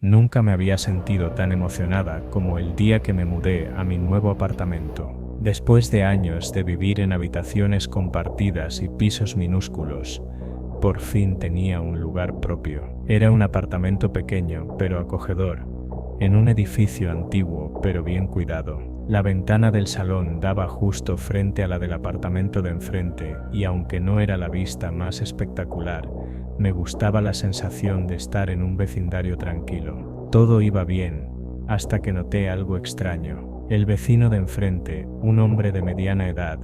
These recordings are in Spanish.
Nunca me había sentido tan emocionada como el día que me mudé a mi nuevo apartamento. Después de años de vivir en habitaciones compartidas y pisos minúsculos, por fin tenía un lugar propio. Era un apartamento pequeño pero acogedor, en un edificio antiguo pero bien cuidado. La ventana del salón daba justo frente a la del apartamento de enfrente y aunque no era la vista más espectacular, me gustaba la sensación de estar en un vecindario tranquilo. Todo iba bien, hasta que noté algo extraño. El vecino de enfrente, un hombre de mediana edad,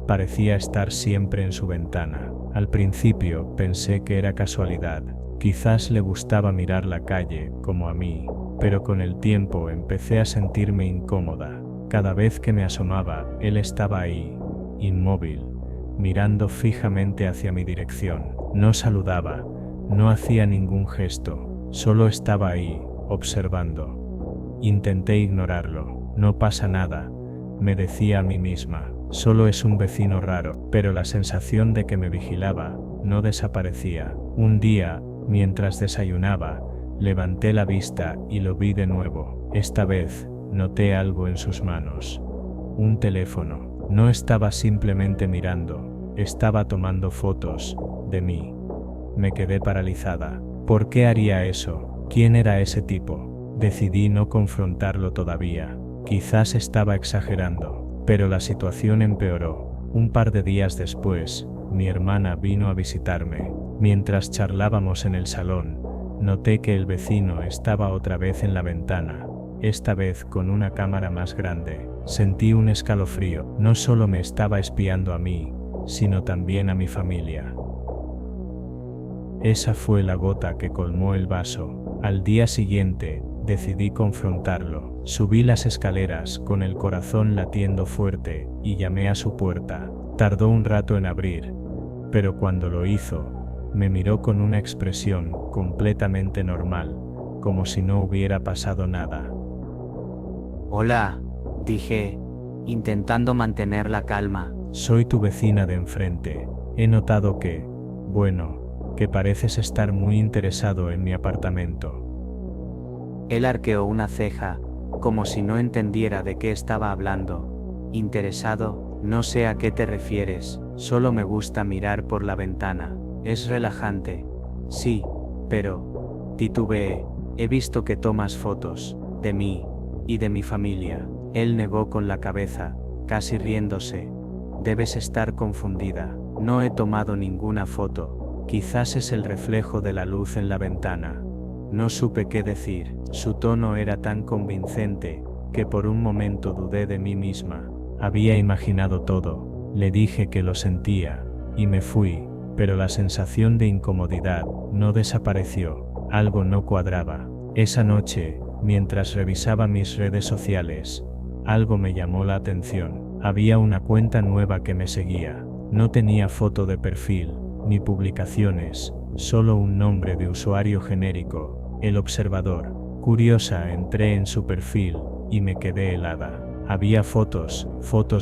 parecía estar siempre en su ventana. Al principio pensé que era casualidad, quizás le gustaba mirar la calle, como a mí, pero con el tiempo empecé a sentirme incómoda. Cada vez que me asomaba, él estaba ahí, inmóvil, mirando fijamente hacia mi dirección. No saludaba, no hacía ningún gesto, solo estaba ahí, observando. Intenté ignorarlo. No pasa nada, me decía a mí misma. Solo es un vecino raro, pero la sensación de que me vigilaba no desaparecía. Un día, mientras desayunaba, levanté la vista y lo vi de nuevo. Esta vez, noté algo en sus manos. Un teléfono. No estaba simplemente mirando, estaba tomando fotos de mí. Me quedé paralizada. ¿Por qué haría eso? ¿Quién era ese tipo? Decidí no confrontarlo todavía. Quizás estaba exagerando, pero la situación empeoró. Un par de días después, mi hermana vino a visitarme. Mientras charlábamos en el salón, noté que el vecino estaba otra vez en la ventana, esta vez con una cámara más grande. Sentí un escalofrío. No solo me estaba espiando a mí, sino también a mi familia. Esa fue la gota que colmó el vaso. Al día siguiente, decidí confrontarlo. Subí las escaleras con el corazón latiendo fuerte y llamé a su puerta. Tardó un rato en abrir, pero cuando lo hizo, me miró con una expresión completamente normal, como si no hubiera pasado nada. Hola, dije, intentando mantener la calma. Soy tu vecina de enfrente. He notado que, que pareces estar muy interesado en mi apartamento. Él arqueó una ceja, como si no entendiera de qué estaba hablando. Interesado, no sé a qué te refieres, solo me gusta mirar por la ventana. Es relajante. Sí, pero, titubeé, he visto que tomas fotos, de mí, y de mi familia. Él negó con la cabeza, casi riéndose. Debes estar confundida. No he tomado ninguna foto. Quizás es el reflejo de la luz en la ventana. No supe qué decir. Su tono era tan convincente, que por un momento dudé de mí misma. Había imaginado todo. Le dije que lo sentía, y me fui, pero la sensación de incomodidad no desapareció. Algo no cuadraba. Esa noche, mientras revisaba mis redes sociales, algo me llamó la atención. Había una cuenta nueva que me seguía. No tenía foto de perfil, ni publicaciones, solo un nombre de usuario genérico, El Observador. Curiosa, entré en su perfil, y me quedé helada. Había fotos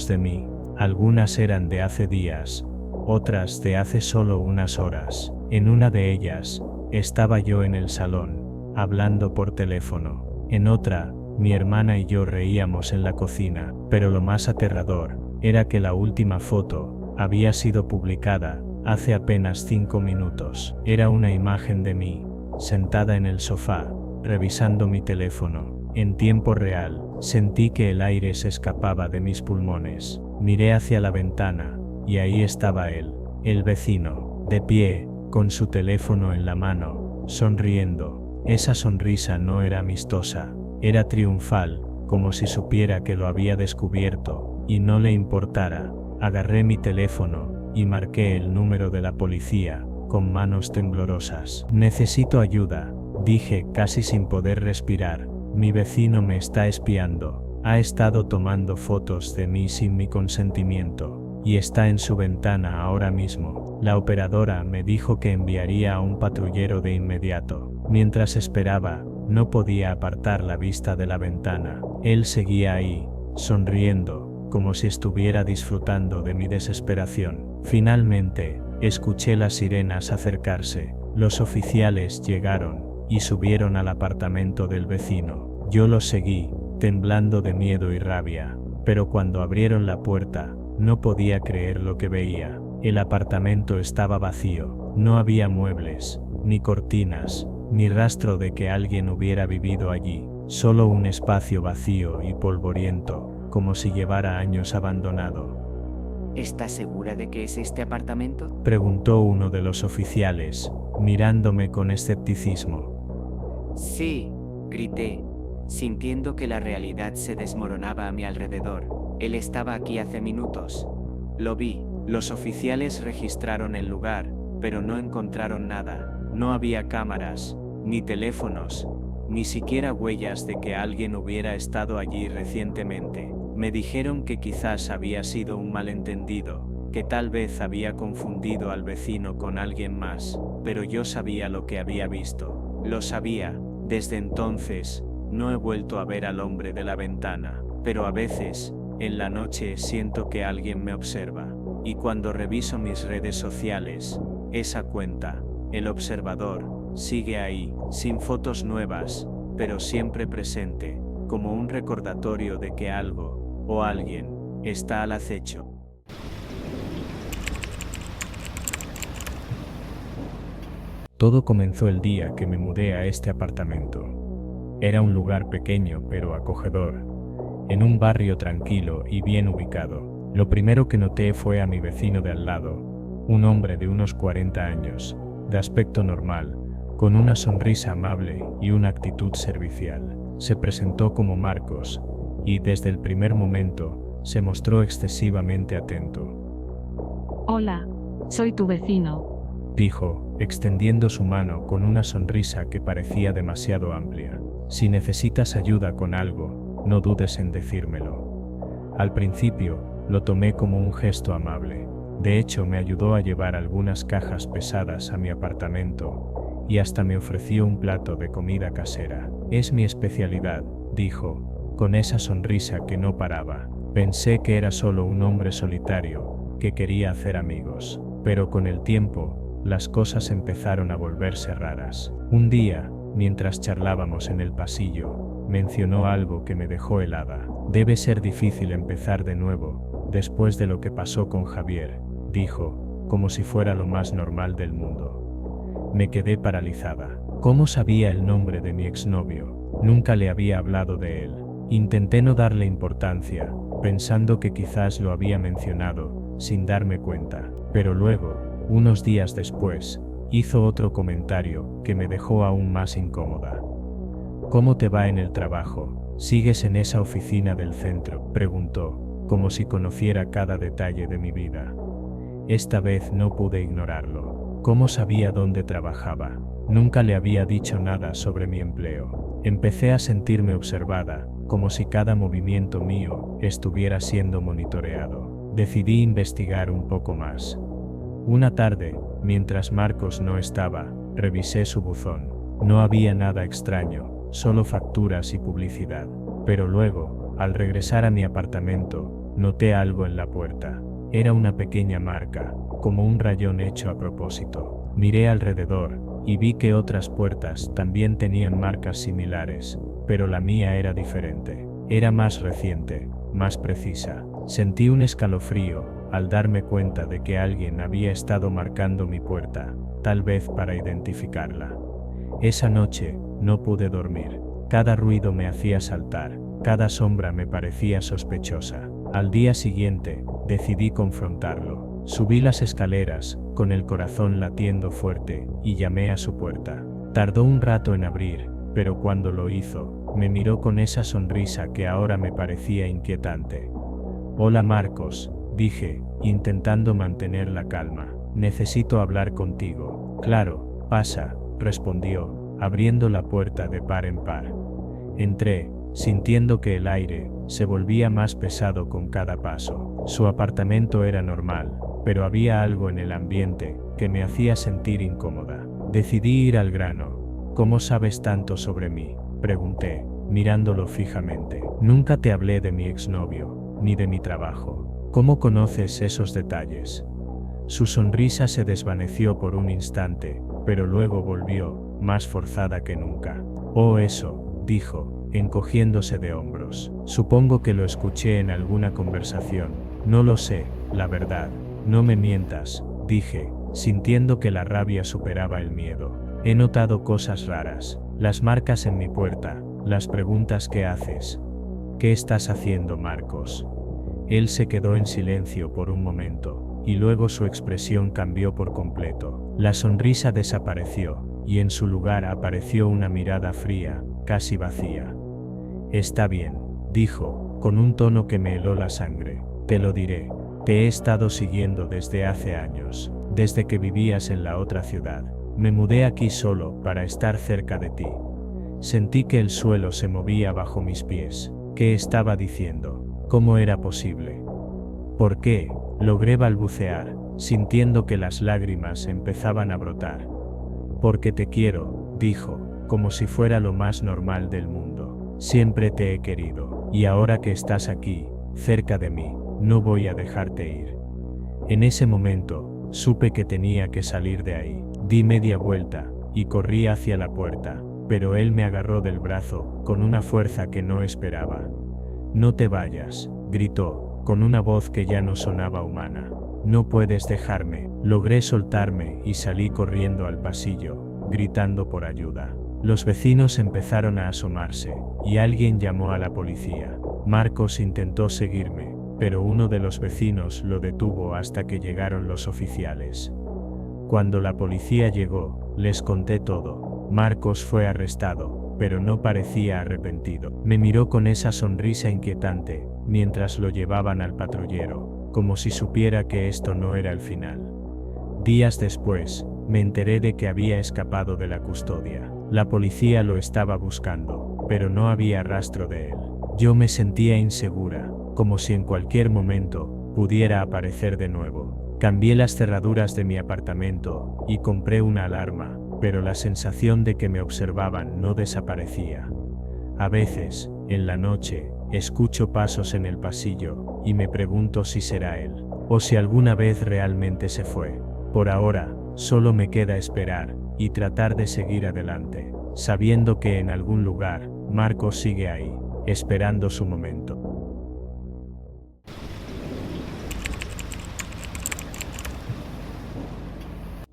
de mí. Algunas eran de hace días, otras de hace solo unas horas. En una de ellas, estaba yo en el salón, hablando por teléfono. En otra, mi hermana y yo reíamos en la cocina, pero lo más aterrador era que la última foto había sido publicada hace apenas 5 minutos. Era una imagen de mí, sentada en el sofá, revisando mi teléfono. En tiempo real, sentí que el aire se escapaba de mis pulmones. Miré hacia la ventana, y ahí estaba él, el vecino, de pie, con su teléfono en la mano, sonriendo. Esa sonrisa no era amistosa, era triunfal, como si supiera que lo había descubierto, y no le importara. Agarré mi teléfono, y marqué el número de la policía, con manos temblorosas. Necesito ayuda, dije casi sin poder respirar. Mi vecino me está espiando, ha estado tomando fotos de mí sin mi consentimiento, y está en su ventana ahora mismo. La operadora me dijo que enviaría a un patrullero de inmediato. Mientras esperaba, no podía apartar la vista de la ventana. Él seguía ahí, sonriendo, como si estuviera disfrutando de mi desesperación. Finalmente, escuché las sirenas acercarse. Los oficiales llegaron, y subieron al apartamento del vecino. Yo los seguí, temblando de miedo y rabia, pero cuando abrieron la puerta, no podía creer lo que veía. El apartamento estaba vacío, no había muebles, ni cortinas, ni rastro de que alguien hubiera vivido allí, solo un espacio vacío y polvoriento, como si llevara años abandonado. ¿Estás segura de que es este apartamento? Preguntó uno de los oficiales, mirándome con escepticismo. Sí, grité, sintiendo que la realidad se desmoronaba a mi alrededor. Él estaba aquí hace minutos. Lo vi. Los oficiales registraron el lugar, pero no encontraron nada. No había cámaras, ni teléfonos, ni siquiera huellas de que alguien hubiera estado allí recientemente. Me dijeron que quizás había sido un malentendido, que tal vez había confundido al vecino con alguien más, pero yo sabía lo que había visto. Lo sabía. Desde entonces, no he vuelto a ver al hombre de la ventana, pero a veces, en la noche siento que alguien me observa. Y cuando reviso mis redes sociales, esa cuenta, El Observador, sigue ahí, sin fotos nuevas, pero siempre presente, como un recordatorio de que algo, o alguien, está al acecho. Todo comenzó el día que me mudé a este apartamento. Era un lugar pequeño pero acogedor, en un barrio tranquilo y bien ubicado. Lo primero que noté fue a mi vecino de al lado, un hombre de unos 40 años, de aspecto normal, con una sonrisa amable y una actitud servicial. Se presentó como Marcos, y desde el primer momento, se mostró excesivamente atento. Hola, soy tu vecino, Dijo, extendiendo su mano con una sonrisa que parecía demasiado amplia. Si necesitas ayuda con algo, no dudes en decírmelo. Al principio, lo tomé como un gesto amable. De hecho, me ayudó a llevar algunas cajas pesadas a mi apartamento, y hasta me ofreció un plato de comida casera. Es mi especialidad, dijo, con esa sonrisa que no paraba. Pensé que era solo un hombre solitario, que quería hacer amigos. Pero con el tiempo, las cosas empezaron a volverse raras. Un día, mientras charlábamos en el pasillo, mencionó algo que me dejó helada. Debe ser difícil empezar de nuevo, después de lo que pasó con Javier, dijo, como si fuera lo más normal del mundo. Me quedé paralizada. ¿Cómo sabía el nombre de mi exnovio? Nunca le había hablado de él. Intenté no darle importancia, pensando que quizás lo había mencionado, sin darme cuenta. Pero luego, unos días después, hizo otro comentario que me dejó aún más incómoda. ¿Cómo te va en el trabajo? ¿Sigues en esa oficina del centro?, preguntó, como si conociera cada detalle de mi vida. Esta vez no pude ignorarlo. ¿Cómo sabía dónde trabajaba? Nunca le había dicho nada sobre mi empleo. Empecé a sentirme observada, como si cada movimiento mío estuviera siendo monitoreado. Decidí investigar un poco más. Una tarde, mientras Marcos no estaba, revisé su buzón. No había nada extraño, solo facturas y publicidad. Pero luego, al regresar a mi apartamento, noté algo en la puerta. Era una pequeña marca, como un rayón hecho a propósito. Miré alrededor, y vi que otras puertas también tenían marcas similares, pero la mía era diferente. Era más reciente, más precisa. Sentí un escalofrío al darme cuenta de que alguien había estado marcando mi puerta, tal vez para identificarla. Esa noche, no pude dormir. Cada ruido me hacía saltar, cada sombra me parecía sospechosa. Al día siguiente, decidí confrontarlo. Subí las escaleras, con el corazón latiendo fuerte, y llamé a su puerta. Tardó un rato en abrir, pero cuando lo hizo, me miró con esa sonrisa que ahora me parecía inquietante. Hola Marcos, dije, intentando mantener la calma. Necesito hablar contigo. Claro, pasa, respondió, abriendo la puerta de par en par. Entré, sintiendo que el aire se volvía más pesado con cada paso. Su apartamento era normal, pero había algo en el ambiente que me hacía sentir incómoda. Decidí ir al grano. ¿Cómo sabes tanto sobre mí?, pregunté, mirándolo fijamente. Nunca te hablé de mi exnovio, ni de mi trabajo. ¿Cómo conoces esos detalles? Su sonrisa se desvaneció por un instante, pero luego volvió, más forzada que nunca. Oh, eso, dijo, encogiéndose de hombros. Supongo que lo escuché en alguna conversación. No lo sé, la verdad. No me mientas, dije, sintiendo que la rabia superaba el miedo. He notado cosas raras. Las marcas en mi puerta, las preguntas que haces. ¿Qué estás haciendo, Marcos? Él se quedó en silencio por un momento, y luego su expresión cambió por completo. La sonrisa desapareció, y en su lugar apareció una mirada fría, casi vacía. Está bien, dijo, con un tono que me heló la sangre. Te lo diré. Te he estado siguiendo desde hace años, desde que vivías en la otra ciudad. Me mudé aquí solo para estar cerca de ti. Sentí que el suelo se movía bajo mis pies. ¿Qué estaba diciendo? ¿Cómo era posible? ¿Por qué? Logré balbucear, sintiendo que las lágrimas empezaban a brotar. Porque te quiero, dijo, como si fuera lo más normal del mundo. Siempre te he querido, y ahora que estás aquí, cerca de mí, no voy a dejarte ir. En ese momento, supe que tenía que salir de ahí. Di media vuelta, y corrí hacia la puerta, pero él me agarró del brazo, con una fuerza que no esperaba. No te vayas, gritó, con una voz que ya no sonaba humana. No puedes dejarme. Logré soltarme y salí corriendo al pasillo, gritando por ayuda. Los vecinos empezaron a asomarse, y alguien llamó a la policía. Marcos intentó seguirme, pero uno de los vecinos lo detuvo hasta que llegaron los oficiales. Cuando la policía llegó, les conté todo. Marcos fue arrestado, pero no parecía arrepentido. Me miró con esa sonrisa inquietante, mientras lo llevaban al patrullero, como si supiera que esto no era el final. Días después, me enteré de que había escapado de la custodia. La policía lo estaba buscando, pero no había rastro de él. Yo me sentía insegura, como si en cualquier momento pudiera aparecer de nuevo. Cambié las cerraduras de mi apartamento y compré una alarma, pero la sensación de que me observaban no desaparecía. A veces, en la noche, escucho pasos en el pasillo y me pregunto si será él, o si alguna vez realmente se fue. Por ahora, solo me queda esperar y tratar de seguir adelante, sabiendo que en algún lugar, Marcos sigue ahí, esperando su momento.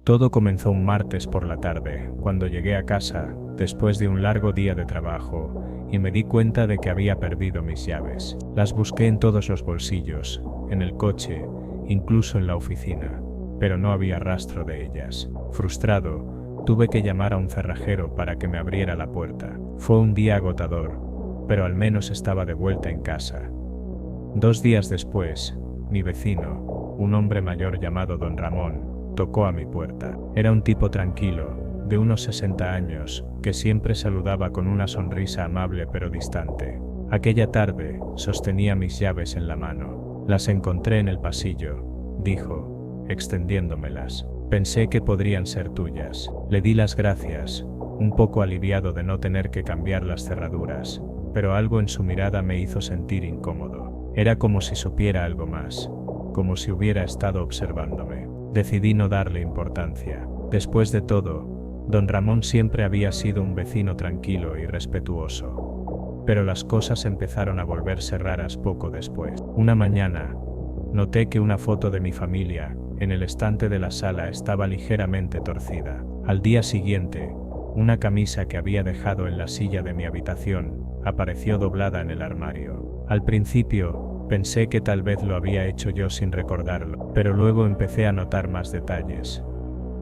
Todo comenzó un martes por la tarde, cuando llegué a casa, después de un largo día de trabajo, y me di cuenta de que había perdido mis llaves. Las busqué en todos los bolsillos, en el coche, incluso en la oficina, pero no había rastro de ellas. Frustrado, tuve que llamar a un cerrajero para que me abriera la puerta. Fue un día agotador, pero al menos estaba de vuelta en casa. 2 días después, mi vecino, un hombre mayor llamado Don Ramón, tocó a mi puerta. Era un tipo tranquilo, de unos 60 años, que siempre saludaba con una sonrisa amable pero distante. Aquella tarde, sostenía mis llaves en la mano. Las encontré en el pasillo, dijo, extendiéndomelas. Pensé que podrían ser tuyas. Le di las gracias, un poco aliviado de no tener que cambiar las cerraduras, pero algo en su mirada me hizo sentir incómodo. Era como si supiera algo más, como si hubiera estado observándome. Decidí no darle importancia. Después de todo, Don Ramón siempre había sido un vecino tranquilo y respetuoso. Pero las cosas empezaron a volverse raras poco después. Una mañana, noté que una foto de mi familia, en el estante de la sala, estaba ligeramente torcida. Al día siguiente, una camisa que había dejado en la silla de mi habitación, apareció doblada en el armario. Al principio, pensé que tal vez lo había hecho yo sin recordarlo, pero luego empecé a notar más detalles.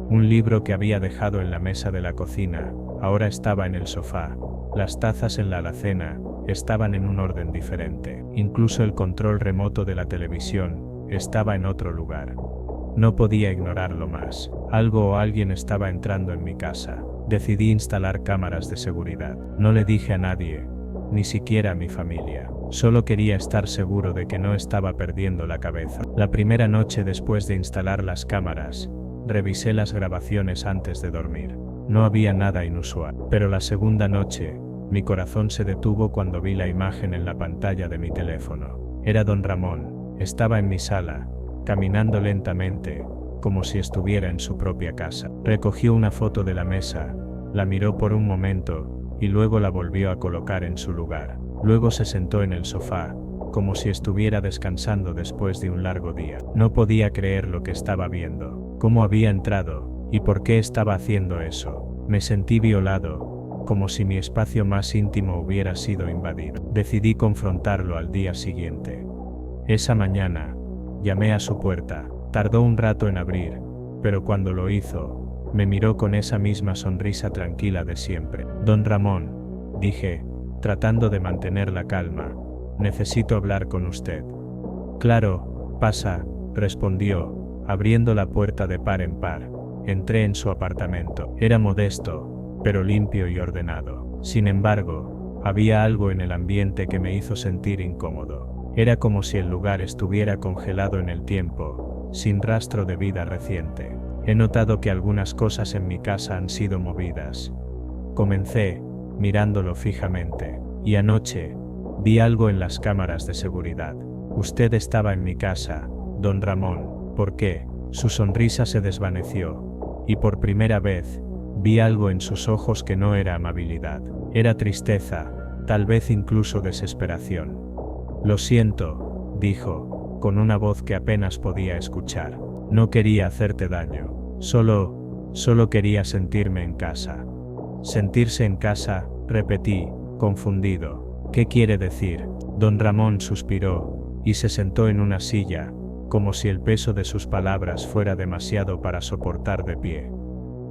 Un libro que había dejado en la mesa de la cocina, ahora estaba en el sofá. Las tazas en la alacena estaban en un orden diferente. Incluso el control remoto de la televisión estaba en otro lugar. No podía ignorarlo más. Algo o alguien estaba entrando en mi casa. Decidí instalar cámaras de seguridad. No le dije a nadie, ni siquiera a mi familia. Solo quería estar seguro de que no estaba perdiendo la cabeza. La primera noche después de instalar las cámaras, revisé las grabaciones antes de dormir. No había nada inusual. Pero la segunda noche, mi corazón se detuvo cuando vi la imagen en la pantalla de mi teléfono. Era Don Ramón. Estaba en mi sala, caminando lentamente, como si estuviera en su propia casa. Recogió una foto de la mesa, La miró por un momento, y luego la volvió a colocar en su lugar. Luego se sentó en el sofá, como si estuviera descansando después de un largo día. No podía creer lo que estaba viendo. ¿Cómo había entrado? ¿Y por qué estaba haciendo eso? Me sentí violado, como si mi espacio más íntimo hubiera sido invadido. Decidí confrontarlo al día siguiente. Esa mañana, llamé a su puerta. Tardó un rato en abrir, pero cuando lo hizo, me miró con esa misma sonrisa tranquila de siempre. Don Ramón, dije, tratando de mantener la calma, necesito hablar con usted. Claro, pasa, respondió, abriendo la puerta de par en par. Entré en su apartamento. Era modesto, pero limpio y ordenado. Sin embargo, había algo en el ambiente que me hizo sentir incómodo. Era como si el lugar estuviera congelado en el tiempo, sin rastro de vida reciente. He notado que algunas cosas en mi casa han sido movidas. Comencé, mirándolo fijamente. Y anoche, vi algo en las cámaras de seguridad. Usted estaba en mi casa, don Ramón. ¿Por qué? Su sonrisa se desvaneció. Y por primera vez, vi algo en sus ojos que no era amabilidad. Era tristeza, tal vez incluso desesperación. Lo siento, dijo, con una voz que apenas podía escuchar. No quería hacerte daño. Solo quería sentirme en casa. Sentirse en casa, repetí, confundido. ¿Qué quiere decir? Don Ramón suspiró, y se sentó en una silla, como si el peso de sus palabras fuera demasiado para soportar de pie.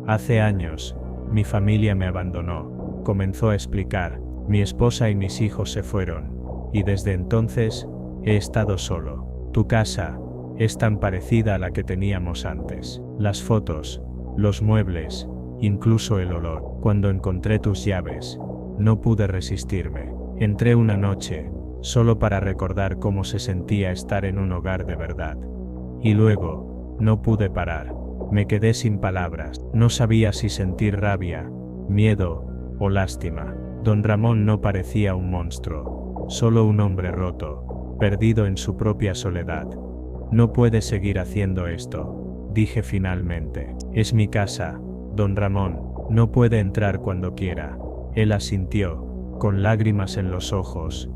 Hace años, mi familia me abandonó, comenzó a explicar, mi esposa y mis hijos se fueron, y desde entonces, he estado solo. Tu casa es tan parecida a la que teníamos antes. Las fotos, los muebles, incluso el olor. Cuando encontré tus llaves, no pude resistirme. Entré una noche, solo para recordar cómo se sentía estar en un hogar de verdad. Y luego, no pude parar. Me quedé sin palabras. No sabía si sentir rabia, miedo o lástima. Don Ramón no parecía un monstruo, solo un hombre roto, perdido en su propia soledad. No puede seguir haciendo esto, dije finalmente. Es mi casa, don Ramón, no puede entrar cuando quiera. Él asintió, con lágrimas en los ojos.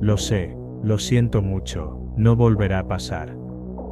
Lo sé, lo siento mucho, no volverá a pasar.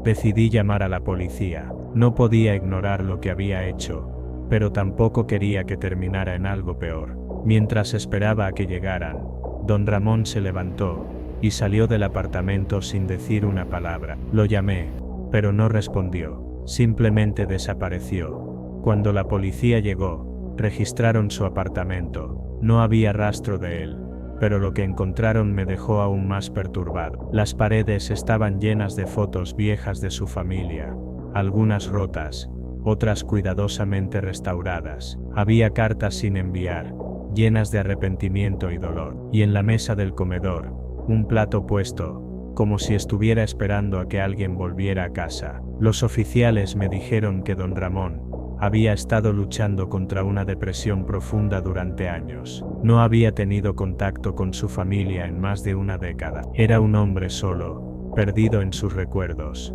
Decidí llamar a la policía. No podía ignorar lo que había hecho, pero tampoco quería que terminara en algo peor. Mientras esperaba a que llegaran, don Ramón se levantó y salió del apartamento sin decir una palabra. Lo llamé, pero no respondió, simplemente desapareció. Cuando la policía llegó, registraron su apartamento. No había rastro de él, pero lo que encontraron me dejó aún más perturbado. Las paredes estaban llenas de fotos viejas de su familia, algunas rotas, otras cuidadosamente restauradas. Había cartas sin enviar, llenas de arrepentimiento y dolor. Y en la mesa del comedor, un plato puesto, como si estuviera esperando a que alguien volviera a casa. Los oficiales me dijeron que don Ramón había estado luchando contra una depresión profunda durante años. No había tenido contacto con su familia en más de una década. Era un hombre solo, perdido en sus recuerdos.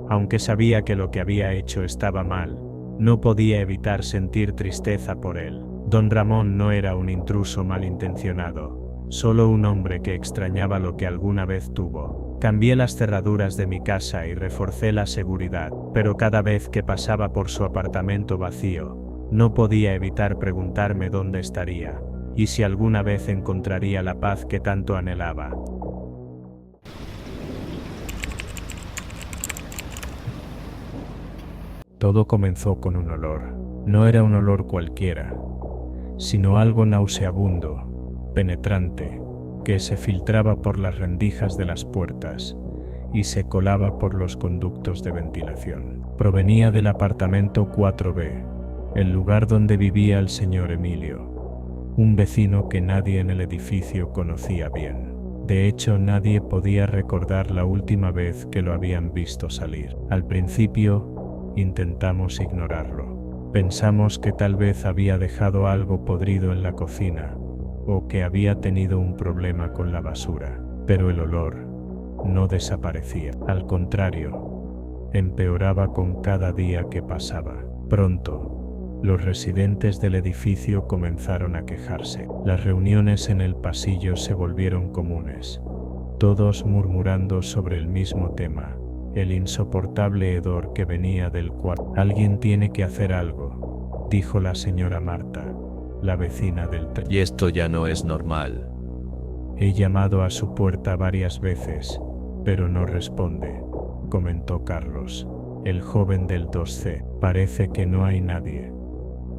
Aunque sabía que lo que había hecho estaba mal, no podía evitar sentir tristeza por él. Don Ramón no era un intruso malintencionado, solo un hombre que extrañaba lo que alguna vez tuvo. Cambié las cerraduras de mi casa y reforcé la seguridad, pero cada vez que pasaba por su apartamento vacío, no podía evitar preguntarme dónde estaría, y si alguna vez encontraría la paz que tanto anhelaba. Todo comenzó con un olor. No era un olor cualquiera, sino algo nauseabundo, penetrante, que se filtraba por las rendijas de las puertas y se colaba por los conductos de ventilación. Provenía del apartamento 4B, el lugar donde vivía el señor Emilio, un vecino que nadie en el edificio conocía bien. De hecho, nadie podía recordar la última vez que lo habían visto salir. Al principio, intentamos ignorarlo. Pensamos que tal vez había dejado algo podrido en la cocina, o que había tenido un problema con la basura, pero el olor no desaparecía. Al contrario, empeoraba con cada día que pasaba. Pronto, Los residentes del edificio comenzaron a quejarse. Las reuniones en el pasillo se volvieron comunes, todos murmurando sobre el mismo tema, el insoportable hedor que venía del cuarto. Alguien tiene que hacer algo, dijo la señora Marta, la vecina del Y esto ya no es normal. He llamado a su puerta varias veces, pero no responde, comentó Carlos, el joven del 2C. Parece que no hay nadie.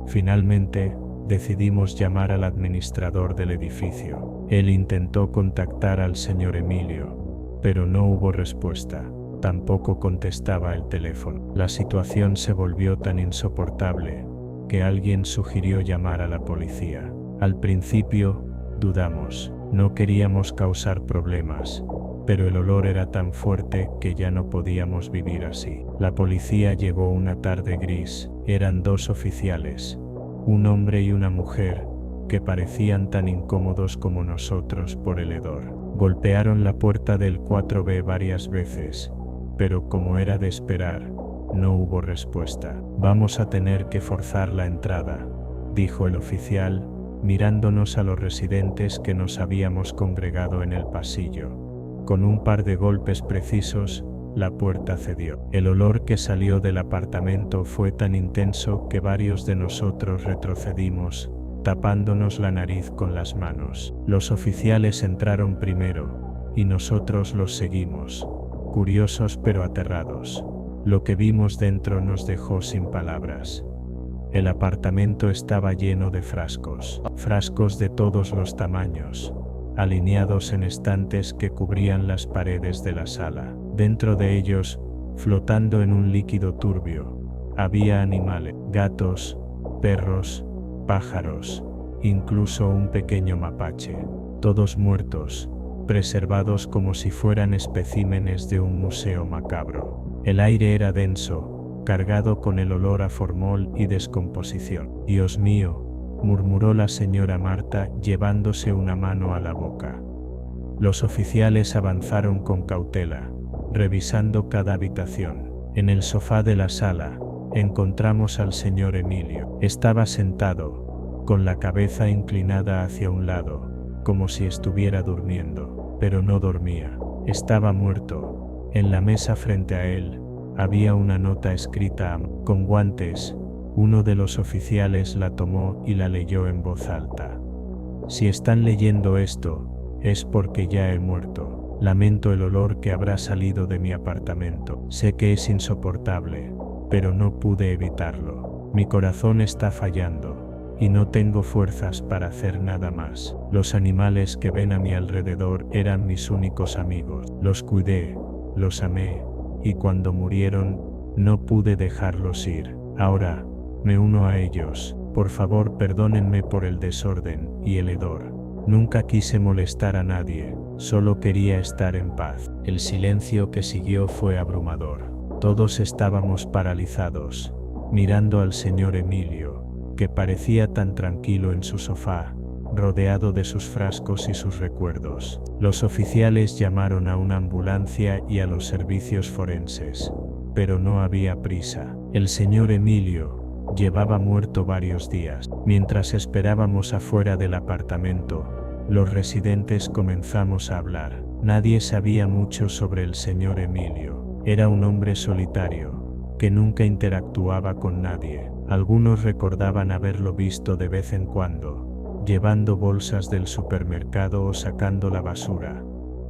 Finalmente, decidimos llamar al administrador del edificio. Él intentó contactar al señor Emilio, pero no hubo respuesta. Tampoco contestaba el teléfono. La situación se volvió tan insoportable que alguien sugirió llamar a la policía. Al principio, dudamos. No queríamos causar problemas, pero el olor era tan fuerte que ya no podíamos vivir así. La policía llegó una tarde gris. Eran 2 oficiales, un hombre y una mujer, que parecían tan incómodos como nosotros por el hedor. Golpearon la puerta del 4B varias veces, pero como era de esperar, no hubo respuesta. Vamos a tener que forzar la entrada, dijo el oficial, mirándonos a los residentes que nos habíamos congregado en el pasillo. Con un par de golpes precisos, la puerta cedió. El olor que salió del apartamento fue tan intenso que varios de nosotros retrocedimos, tapándonos la nariz con las manos. Los oficiales entraron primero, y nosotros los seguimos, curiosos pero aterrados. Lo que vimos dentro nos dejó sin palabras. El apartamento estaba lleno de frascos de todos los tamaños, alineados en estantes que cubrían las paredes de la sala. Dentro de ellos, flotando en un líquido turbio, había animales, gatos, perros, pájaros, incluso un pequeño mapache, todos muertos, preservados como si fueran especímenes de un museo macabro. El aire era denso, cargado con el olor a formol y descomposición. Dios mío, murmuró la señora Marta llevándose una mano a la boca. Los oficiales avanzaron con cautela, revisando cada habitación. En el sofá de la sala, encontramos al señor Emilio. Estaba sentado, con la cabeza inclinada hacia un lado, como si estuviera durmiendo, pero no dormía. Estaba muerto. En la mesa frente a él, había una nota escrita con guantes. Uno de los oficiales la tomó y la leyó en voz alta. Si están leyendo esto, es porque ya he muerto. Lamento el olor que habrá salido de mi apartamento. Sé que es insoportable, pero no pude evitarlo. Mi corazón está fallando, y no tengo fuerzas para hacer nada más. Los animales que ven a mi alrededor eran mis únicos amigos. Los cuidé, los amé, y cuando murieron, no pude dejarlos ir. Ahora, me uno a ellos. Por favor, perdónenme por el desorden y el hedor. Nunca quise molestar a nadie, solo quería estar en paz. El silencio que siguió fue abrumador. Todos estábamos paralizados, mirando al señor Emilio, que parecía tan tranquilo en su sofá, rodeado de sus frascos y sus recuerdos. Los oficiales llamaron a una ambulancia y a los servicios forenses, pero no había prisa. El señor Emilio llevaba muerto varios días. Mientras esperábamos afuera del apartamento, los residentes comenzamos a hablar. Nadie sabía mucho sobre el señor Emilio. Era un hombre solitario, que nunca interactuaba con nadie. Algunos recordaban haberlo visto de vez en cuando, llevando bolsas del supermercado o sacando la basura,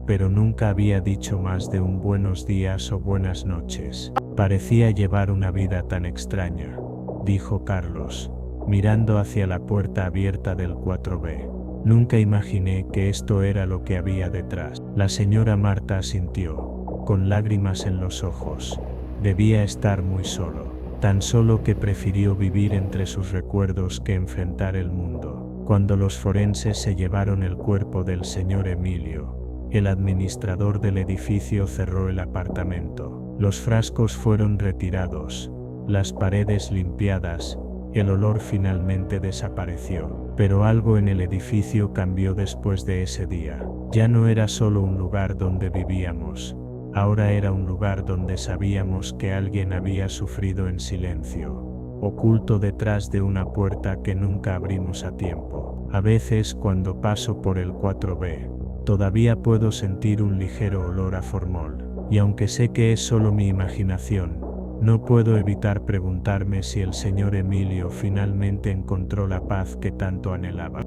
pero nunca había dicho más de un buenos días o buenas noches. Parecía llevar una vida tan extraña, dijo Carlos, mirando hacia la puerta abierta del 4B. Nunca imaginé que esto era lo que había detrás. La señora Marta asintió, con lágrimas en los ojos. Debía estar muy solo, tan solo que prefirió vivir entre sus recuerdos que enfrentar el mundo. Cuando los forenses se llevaron el cuerpo del señor Emilio, el administrador del edificio cerró el apartamento. Los frascos fueron retirados, las paredes limpiadas, el olor finalmente desapareció. Pero algo en el edificio cambió después de ese día. Ya no era solo un lugar donde vivíamos, ahora era un lugar donde sabíamos que alguien había sufrido en silencio, oculto detrás de una puerta que nunca abrimos a tiempo. A veces, cuando paso por el 4B, todavía puedo sentir un ligero olor a formol, y aunque sé que es solo mi imaginación, no puedo evitar preguntarme si el señor Emilio finalmente encontró la paz que tanto anhelaba.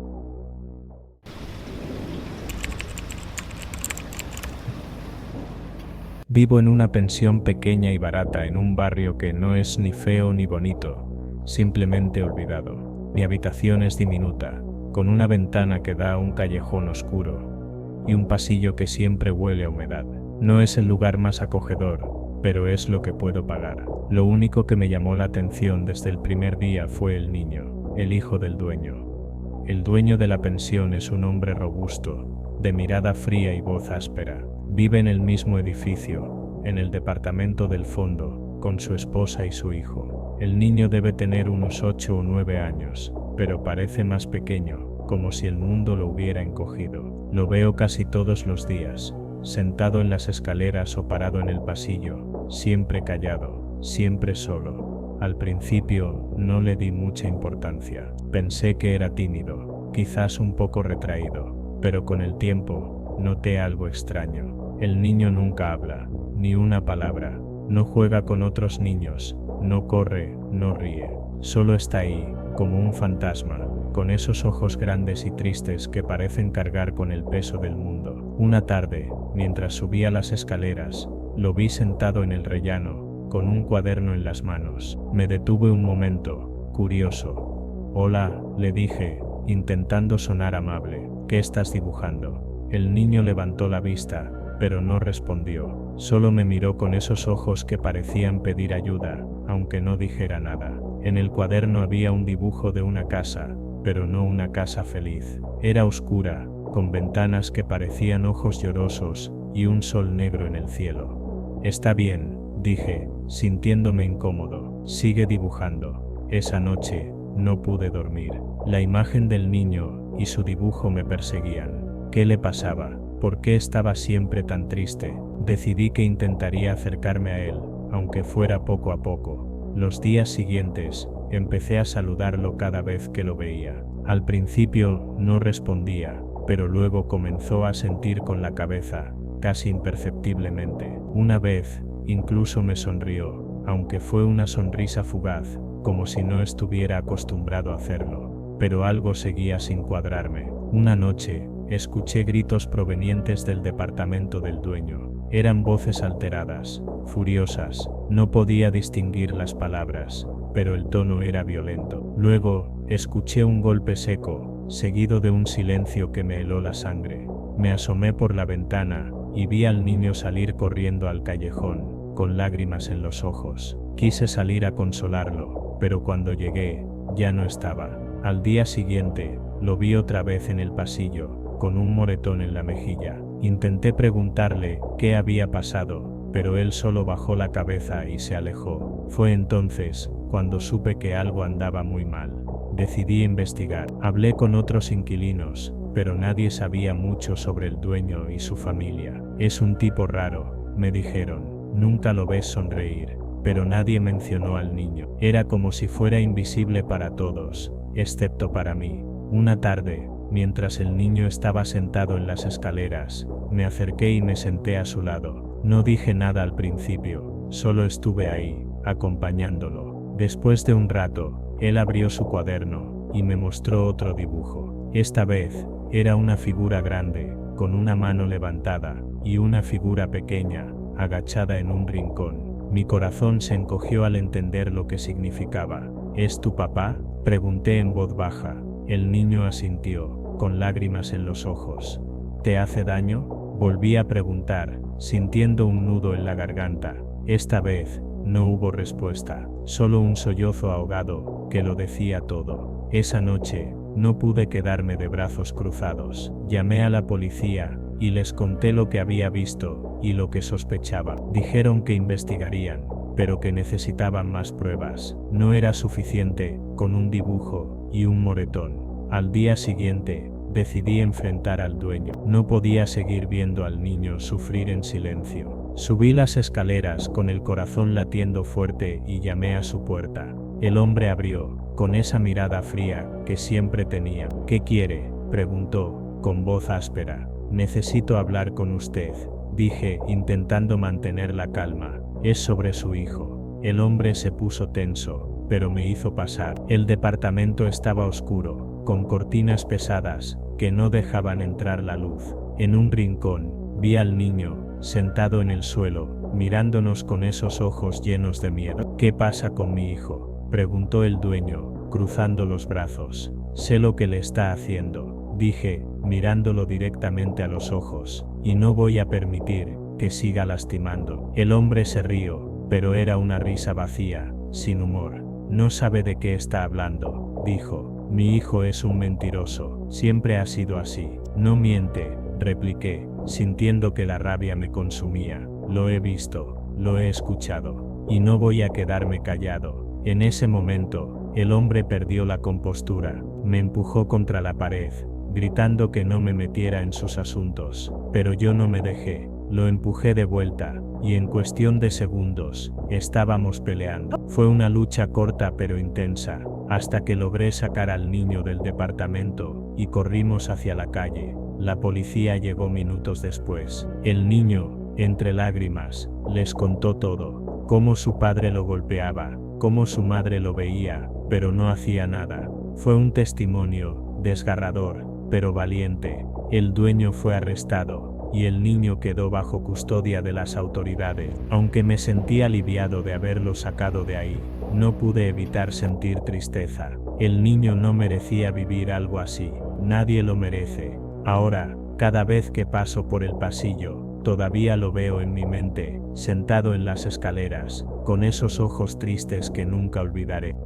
Vivo en una pensión pequeña y barata en un barrio que no es ni feo ni bonito, simplemente olvidado. Mi habitación es diminuta, con una ventana que da a un callejón oscuro y un pasillo que siempre huele a humedad. No es el lugar más acogedor, pero es lo que puedo pagar. Lo único que me llamó la atención desde el primer día fue el niño, el hijo del dueño. El dueño de la pensión es un hombre robusto, de mirada fría y voz áspera. Vive en el mismo edificio, en el departamento del fondo, con su esposa y su hijo. El niño debe tener unos 8 o 9 años, pero parece más pequeño, como si el mundo lo hubiera encogido. Lo veo casi todos los días, sentado en las escaleras o parado en el pasillo, siempre callado, siempre solo. Al principio no le di mucha importancia. Pensé que era tímido, quizás un poco retraído, pero con el tiempo noté algo extraño. El niño nunca habla, ni una palabra, no juega con otros niños, no corre, no ríe. Solo está ahí, como un fantasma, con esos ojos grandes y tristes que parecen cargar con el peso del mundo. Una tarde, mientras subía las escaleras, lo vi sentado en el rellano, con un cuaderno en las manos. Me detuve un momento, curioso. «Hola», le dije, intentando sonar amable. «¿Qué estás dibujando?» El niño levantó la vista, pero no respondió. Solo me miró con esos ojos que parecían pedir ayuda, aunque no dijera nada. En el cuaderno había un dibujo de una casa, pero no una casa feliz. Era oscura, con ventanas que parecían ojos llorosos, y un sol negro en el cielo. «Está bien», dije, sintiéndome incómodo. «Sigue dibujando». Esa noche, no pude dormir. La imagen del niño y su dibujo me perseguían. ¿Qué le pasaba? ¿Por qué estaba siempre tan triste? Decidí que intentaría acercarme a él, aunque fuera poco a poco. Los días siguientes, empecé a saludarlo cada vez que lo veía. Al principio no respondía, pero luego comenzó a sentir con la cabeza, casi imperceptiblemente. Una vez, incluso me sonrió, aunque fue una sonrisa fugaz, como si no estuviera acostumbrado a hacerlo. Pero algo seguía sin cuadrarme. Una noche, escuché gritos provenientes del departamento del dueño. Eran voces alteradas, furiosas. No podía distinguir las palabras, pero el tono era violento. Luego, escuché un golpe seco, seguido de un silencio que me heló la sangre. Me asomé por la ventana, y vi al niño salir corriendo al callejón, con lágrimas en los ojos. Quise salir a consolarlo, pero cuando llegué, ya no estaba. Al día siguiente, lo vi otra vez en el pasillo, con un moretón en la mejilla. Intenté preguntarle qué había pasado, pero él solo bajó la cabeza y se alejó. Fue entonces cuando supe que algo andaba muy mal. Decidí investigar. Hablé con otros inquilinos, pero nadie sabía mucho sobre el dueño y su familia. «Es un tipo raro», me dijeron. «Nunca lo ves sonreír». Pero nadie mencionó al niño. Era como si fuera invisible para todos, excepto para mí. Una tarde, mientras el niño estaba sentado en las escaleras, me acerqué y me senté a su lado. No dije nada al principio, solo estuve ahí, acompañándolo. Después de un rato, él abrió su cuaderno y me mostró otro dibujo. Esta vez, era una figura grande, con una mano levantada, y una figura pequeña, agachada en un rincón. Mi corazón se encogió al entender lo que significaba. «¿Es tu papá?», pregunté en voz baja. El niño asintió, con lágrimas en los ojos. «¿Te hace daño?», volví a preguntar, sintiendo un nudo en la garganta. Esta vez, no hubo respuesta, solo un sollozo ahogado, que lo decía todo. Esa noche, no pude quedarme de brazos cruzados. Llamé a la policía, y les conté lo que había visto, y lo que sospechaba. Dijeron que investigarían, pero que necesitaban más pruebas. No era suficiente, con un dibujo, y un moretón. Al día siguiente, decidí enfrentar al dueño. No podía seguir viendo al niño sufrir en silencio. Subí las escaleras con el corazón latiendo fuerte y llamé a su puerta. El hombre abrió, con esa mirada fría que siempre tenía. ¿Qué quiere?, preguntó, con voz áspera. Necesito hablar con usted, dije, intentando mantener la calma. Es sobre su hijo. El hombre se puso tenso, pero me hizo pasar. El departamento estaba oscuro, con cortinas pesadas, que no dejaban entrar la luz. En un rincón, vi al niño, sentado en el suelo, mirándonos con esos ojos llenos de miedo. ¿Qué pasa con mi hijo?, preguntó el dueño, cruzando los brazos. Sé lo que le está haciendo, dije, mirándolo directamente a los ojos, y no voy a permitir que siga lastimando. El hombre se rió, pero era una risa vacía, sin humor. No sabe de qué está hablando, dijo. Mi hijo es un mentiroso, siempre ha sido así. No miente, repliqué, sintiendo que la rabia me consumía. Lo he visto, lo he escuchado, y no voy a quedarme callado. En ese momento, el hombre perdió la compostura, me empujó contra la pared, gritando que no me metiera en sus asuntos, pero yo no me dejé. Lo empujé de vuelta, y en cuestión de segundos, estábamos peleando. Fue una lucha corta pero intensa, hasta que logré sacar al niño del departamento, y corrimos hacia la calle. La policía llegó minutos después. El niño, entre lágrimas, les contó todo, cómo su padre lo golpeaba, cómo su madre lo veía, pero no hacía nada. Fue un testimonio, desgarrador, pero valiente. El dueño fue arrestado, y el niño quedó bajo custodia de las autoridades. Aunque me sentí aliviado de haberlo sacado de ahí, no pude evitar sentir tristeza. El niño no merecía vivir algo así. Nadie lo merece. Ahora, cada vez que paso por el pasillo, todavía lo veo en mi mente, sentado en las escaleras, con esos ojos tristes que nunca olvidaré.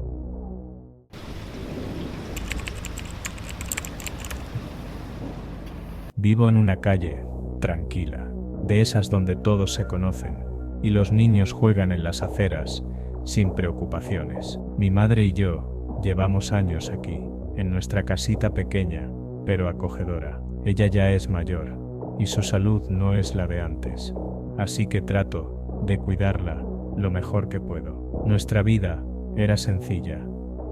Vivo en una calle tranquila, de esas donde todos se conocen, y los niños juegan en las aceras, sin preocupaciones. Mi madre y yo llevamos años aquí, en nuestra casita pequeña, pero acogedora. Ella ya es mayor, y su salud no es la de antes, así que trato de cuidarla lo mejor que puedo. Nuestra vida era sencilla,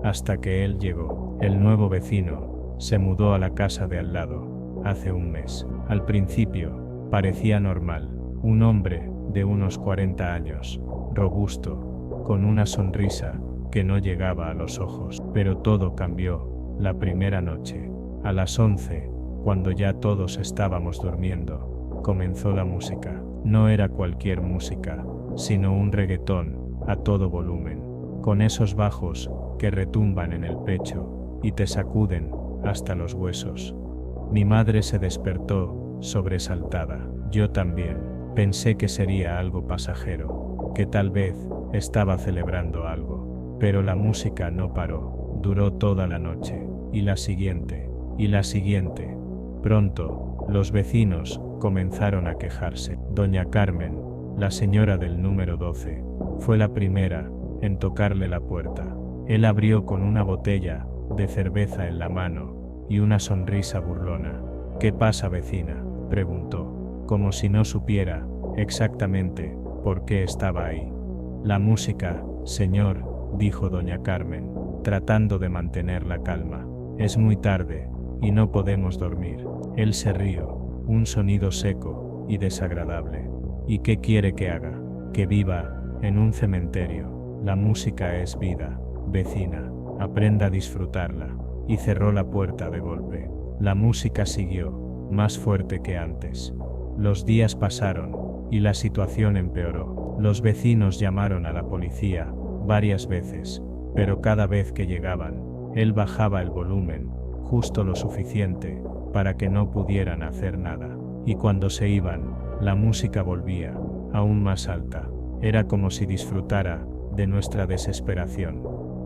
hasta que él llegó. El nuevo vecino se mudó a la casa de al lado, hace un mes. Al principio, parecía normal, un hombre de unos 40 años, robusto, con una sonrisa que no llegaba a los ojos. Pero todo cambió la primera noche. A las 11, cuando ya todos estábamos durmiendo, comenzó la música. No era cualquier música, sino un reggaetón a todo volumen, con esos bajos que retumban en el pecho y te sacuden hasta los huesos. Mi madre se despertó, sobresaltada. Yo también. Pensé que sería algo pasajero, que tal vez estaba celebrando algo. Pero la música no paró. Duró toda la noche, y la siguiente, y la siguiente. Pronto, los vecinos comenzaron a quejarse. Doña Carmen, la señora del número 12, fue la primera en tocarle la puerta. Él abrió con una botella de cerveza en la mano y una sonrisa burlona. ¿Qué pasa, vecina?, preguntó, como si no supiera exactamente por qué estaba ahí. La música, señor, dijo doña Carmen, tratando de mantener la calma. Es muy tarde, y no podemos dormir. Él se rió, un sonido seco y desagradable. ¿Y qué quiere que haga? Que viva en un cementerio. La música es vida, vecina, aprenda a disfrutarla. Y cerró la puerta de golpe. La música siguió, más fuerte que antes. Los días pasaron, y la situación empeoró. Los vecinos llamaron a la policía varias veces, pero cada vez que llegaban, él bajaba el volumen, justo lo suficiente, para que no pudieran hacer nada. Y cuando se iban, la música volvía, aún más alta. Era como si disfrutara de nuestra desesperación.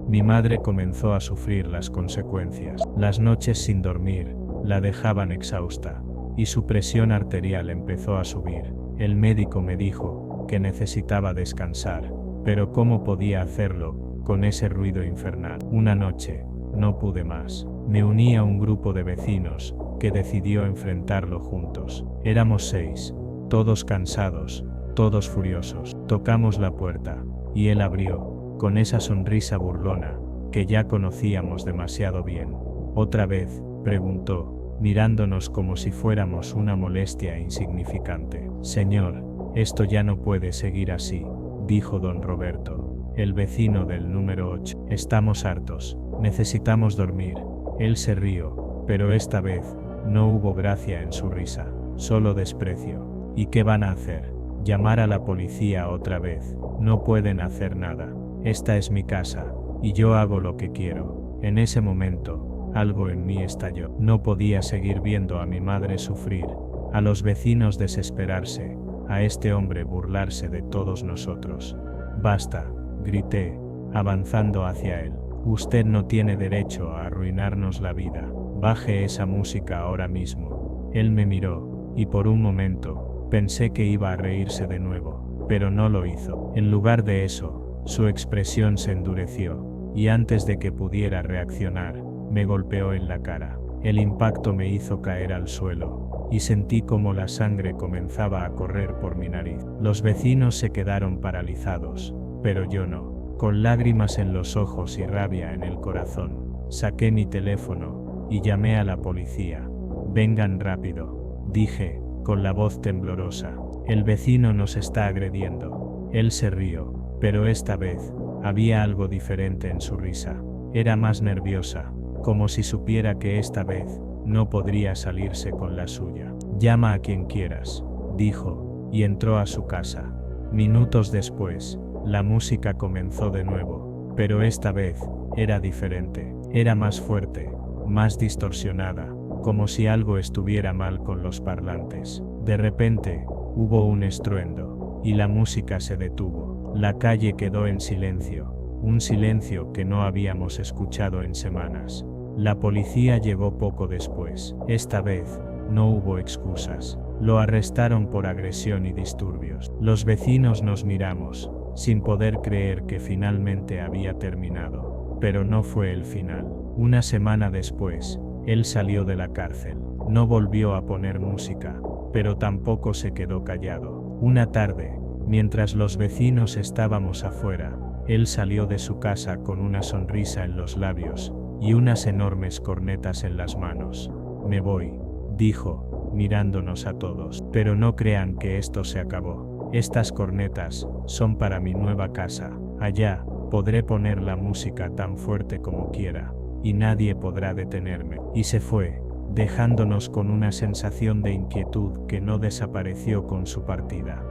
Mi madre comenzó a sufrir las consecuencias. Las noches sin dormir la dejaban exhausta, y su presión arterial empezó a subir. El médico me dijo que necesitaba descansar, pero ¿cómo podía hacerlo con ese ruido infernal? Una noche, no pude más. Me uní a un grupo de vecinos que decidió enfrentarlo juntos. Éramos 6, todos cansados, todos furiosos. Tocamos la puerta, y él abrió, con esa sonrisa burlona, que ya conocíamos demasiado bien. ¿Otra vez?, preguntó, mirándonos como si fuéramos una molestia insignificante. Señor, esto ya no puede seguir así, dijo don Roberto, el vecino del número 8. Estamos hartos, necesitamos dormir. Él se rió, pero esta vez, no hubo gracia en su risa, solo desprecio. ¿Y qué van a hacer? ¿Llamar a la policía otra vez? No pueden hacer nada. Esta es mi casa, y yo hago lo que quiero. En ese momento, algo en mí estalló. No podía seguir viendo a mi madre sufrir, a los vecinos desesperarse, a este hombre burlarse de todos nosotros. Basta, grité, avanzando hacia él. Usted no tiene derecho a arruinarnos la vida. Baje esa música ahora mismo. Él me miró, y por un momento, pensé que iba a reírse de nuevo, pero no lo hizo. En lugar de eso, su expresión se endureció, y antes de que pudiera reaccionar, me golpeó en la cara. El impacto me hizo caer al suelo, y sentí como la sangre comenzaba a correr por mi nariz. Los vecinos se quedaron paralizados, pero yo no. Con lágrimas en los ojos y rabia en el corazón, saqué mi teléfono, y llamé a la policía. Vengan rápido, dije, con la voz temblorosa. El vecino nos está agrediendo. Él se rió, pero esta vez, había algo diferente en su risa. Era más nerviosa, como si supiera que esta vez, no podría salirse con la suya. Llama a quien quieras, dijo, y entró a su casa. Minutos después, la música comenzó de nuevo, pero esta vez, era diferente. Era más fuerte, más distorsionada, como si algo estuviera mal con los parlantes. De repente, hubo un estruendo, y la música se detuvo. La calle quedó en silencio, un silencio que no habíamos escuchado en semanas. La policía llegó poco después. Esta vez, no hubo excusas. Lo arrestaron por agresión y disturbios. Los vecinos nos miramos, sin poder creer que finalmente había terminado. Pero no fue el final. Una semana después, él salió de la cárcel. No volvió a poner música, pero tampoco se quedó callado. Una tarde, mientras los vecinos estábamos afuera, él salió de su casa con una sonrisa en los labios y unas enormes cornetas en las manos. Me voy, dijo, mirándonos a todos. Pero no crean que esto se acabó. Estas cornetas son para mi nueva casa. Allá, podré poner la música tan fuerte como quiera, y nadie podrá detenerme. Y se fue, dejándonos con una sensación de inquietud que no desapareció con su partida.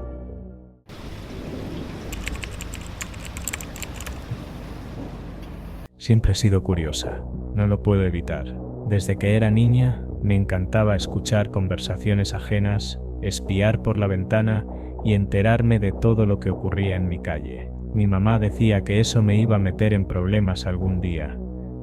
Siempre he sido curiosa, no lo puedo evitar. Desde que era niña, me encantaba escuchar conversaciones ajenas, espiar por la ventana y enterarme de todo lo que ocurría en mi calle. Mi mamá decía que eso me iba a meter en problemas algún día,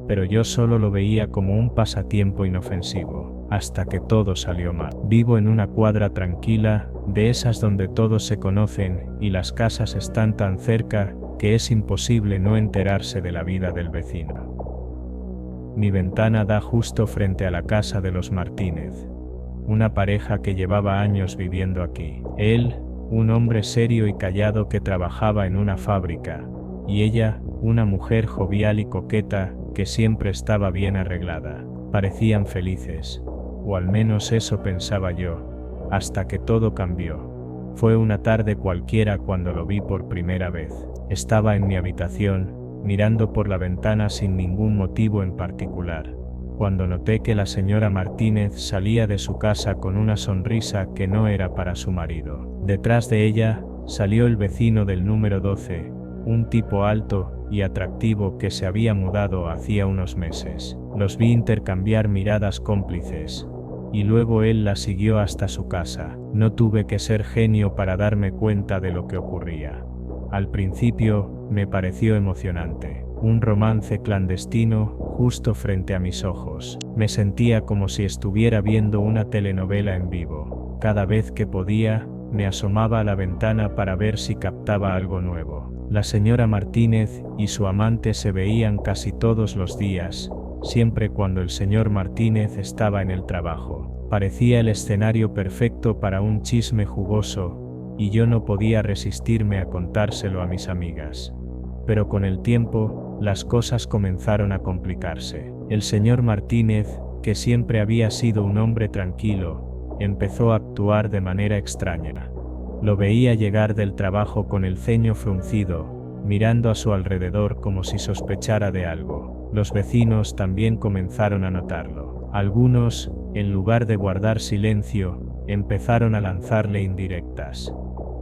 pero yo solo lo veía como un pasatiempo inofensivo, hasta que todo salió mal. Vivo en una cuadra tranquila, de esas donde todos se conocen y las casas están tan cerca que es imposible no enterarse de la vida del vecino. Mi ventana da justo frente a la casa de los Martínez, una pareja que llevaba años viviendo aquí. Él, un hombre serio y callado que trabajaba en una fábrica, y ella, una mujer jovial y coqueta que siempre estaba bien arreglada. Parecían felices, o al menos eso pensaba yo, hasta que todo cambió. Fue una tarde cualquiera cuando lo vi por primera vez. Estaba en mi habitación, mirando por la ventana sin ningún motivo en particular, cuando noté que la señora Martínez salía de su casa con una sonrisa que no era para su marido. Detrás de ella, salió el vecino del número 12, un tipo alto y atractivo que se había mudado hacía unos meses. Los vi intercambiar miradas cómplices, y luego él la siguió hasta su casa. No tuve que ser genio para darme cuenta de lo que ocurría. Al principio, me pareció emocionante. Un romance clandestino, justo frente a mis ojos. Me sentía como si estuviera viendo una telenovela en vivo. Cada vez que podía, me asomaba a la ventana para ver si captaba algo nuevo. La señora Martínez y su amante se veían casi todos los días, siempre cuando el señor Martínez estaba en el trabajo. Parecía el escenario perfecto para un chisme jugoso, y yo no podía resistirme a contárselo a mis amigas. pero con el tiempo, las cosas comenzaron a complicarse. El señor Martínez, que siempre había sido un hombre tranquilo, empezó a actuar de manera extraña. Lo veía llegar del trabajo con el ceño fruncido, mirando a su alrededor como si sospechara de algo. Los vecinos también comenzaron a notarlo. Algunos, en lugar de guardar silencio, empezaron a lanzarle indirectas.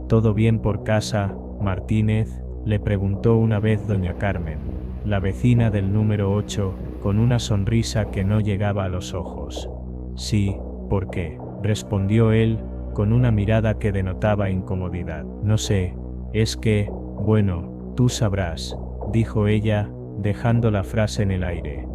¿Todo bien por casa, Martínez?, le preguntó una vez doña Carmen, la vecina del número 8, con una sonrisa que no llegaba a los ojos. Sí, ¿por qué?, respondió él, con una mirada que denotaba incomodidad. No sé, es que, bueno, tú sabrás, dijo ella, dejando la frase en el aire.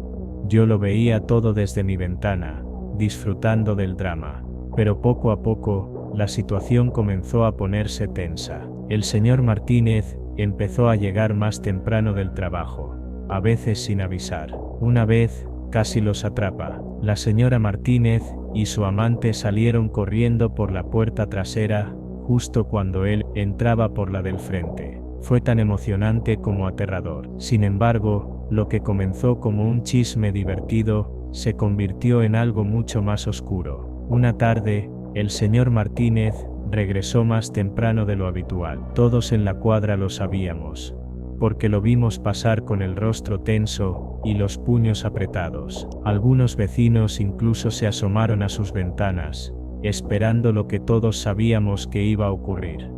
Yo lo veía todo desde mi ventana, disfrutando del drama, pero poco a poco, la situación comenzó a ponerse tensa. El señor Martínez empezó a llegar más temprano del trabajo, a veces sin avisar. Una vez, casi los atrapa. La señora Martínez y su amante salieron corriendo por la puerta trasera, justo cuando él entraba por la del frente. Fue tan emocionante como aterrador. Sin embargo, lo que comenzó como un chisme divertido, se convirtió en algo mucho más oscuro. Una tarde, el señor Martínez regresó más temprano de lo habitual. Todos en la cuadra lo sabíamos, porque lo vimos pasar con el rostro tenso y los puños apretados. Algunos vecinos incluso se asomaron a sus ventanas, esperando lo que todos sabíamos que iba a ocurrir.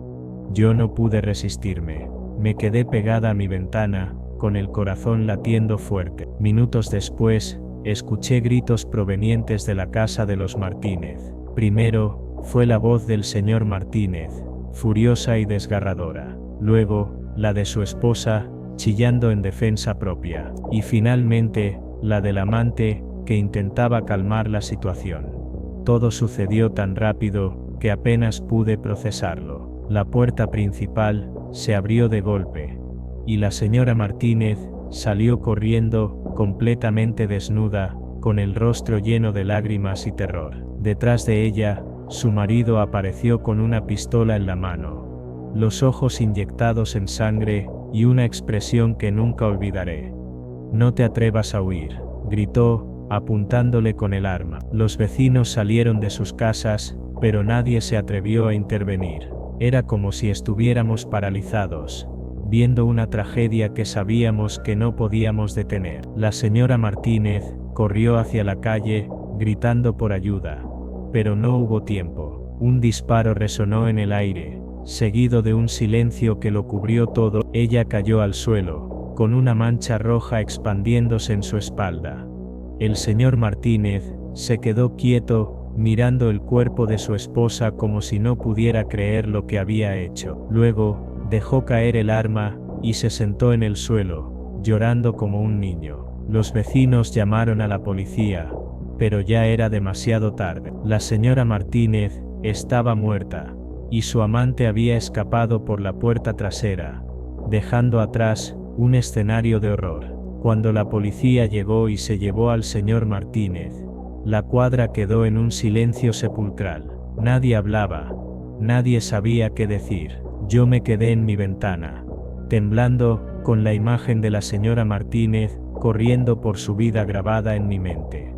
Yo no pude resistirme. Me quedé pegada a mi ventana, con el corazón latiendo fuerte. Minutos después, escuché gritos provenientes de la casa de los Martínez. Primero, fue la voz del señor Martínez, furiosa y desgarradora. Luego, la de su esposa, chillando en defensa propia. Y finalmente, la del amante, que intentaba calmar la situación. Todo sucedió tan rápido, que apenas pude procesarlo. La puerta principal se abrió de golpe, y la señora Martínez salió corriendo, completamente desnuda, con el rostro lleno de lágrimas y terror. Detrás de ella, su marido apareció con una pistola en la mano, los ojos inyectados en sangre, y una expresión que nunca olvidaré. «No te atrevas a huir», gritó, apuntándole con el arma. Los vecinos salieron de sus casas, pero nadie se atrevió a intervenir. Era como si estuviéramos paralizados, viendo una tragedia que sabíamos que no podíamos detener. La señora Martínez corrió hacia la calle, gritando por ayuda. Pero no hubo tiempo. Un disparo resonó en el aire, seguido de un silencio que lo cubrió todo. Ella cayó al suelo, con una mancha roja expandiéndose en su espalda. El señor Martínez se quedó quieto, mirando el cuerpo de su esposa como si no pudiera creer lo que había hecho. Luego, dejó caer el arma, y se sentó en el suelo, llorando como un niño. Los vecinos llamaron a la policía, pero ya era demasiado tarde. La señora Martínez estaba muerta, y su amante había escapado por la puerta trasera, dejando atrás un escenario de horror. Cuando la policía llegó y se llevó al señor Martínez, la cuadra quedó en un silencio sepulcral. Nadie hablaba, nadie sabía qué decir. Yo me quedé en mi ventana, temblando, con la imagen de la señora Martínez corriendo por su vida grabada en mi mente.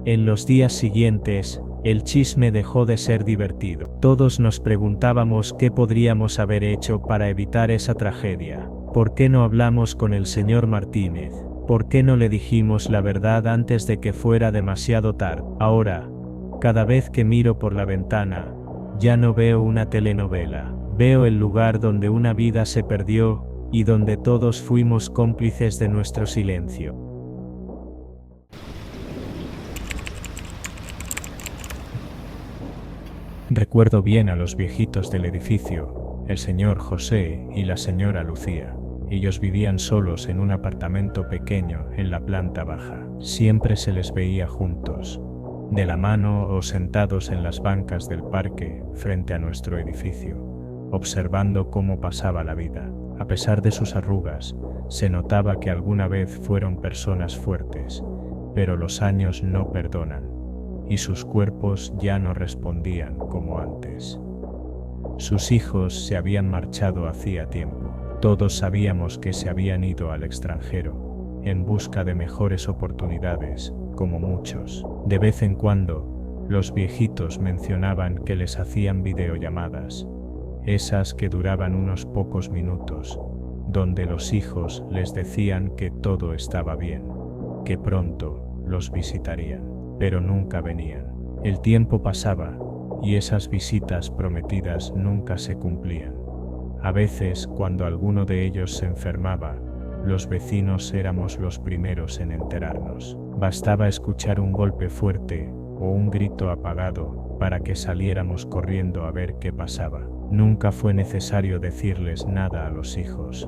En los días siguientes, el chisme dejó de ser divertido. Todos nos preguntábamos qué podríamos haber hecho para evitar esa tragedia. ¿Por qué no hablamos con el señor Martínez? ¿Por qué no le dijimos la verdad antes de que fuera demasiado tarde? Ahora, cada vez que miro por la ventana, ya no veo una telenovela. Veo el lugar donde una vida se perdió, y donde todos fuimos cómplices de nuestro silencio. Recuerdo bien a los viejitos del edificio, el señor José y la señora Lucía. Ellos vivían solos en un apartamento pequeño en la planta baja. Siempre se les veía juntos, de la mano o sentados en las bancas del parque frente a nuestro edificio, observando cómo pasaba la vida. A pesar de sus arrugas, se notaba que alguna vez fueron personas fuertes, pero los años no perdonan, y sus cuerpos ya no respondían como antes. Sus hijos se habían marchado hacía tiempo. Todos sabíamos que se habían ido al extranjero, en busca de mejores oportunidades, como muchos. De vez en cuando, los viejitos mencionaban que les hacían videollamadas, esas que duraban unos pocos minutos, donde los hijos les decían que todo estaba bien, que pronto los visitarían, pero nunca venían. El tiempo pasaba, y esas visitas prometidas nunca se cumplían. A veces, cuando alguno de ellos se enfermaba, los vecinos éramos los primeros en enterarnos. Bastaba escuchar un golpe fuerte o un grito apagado para que saliéramos corriendo a ver qué pasaba. Nunca fue necesario decirles nada a los hijos.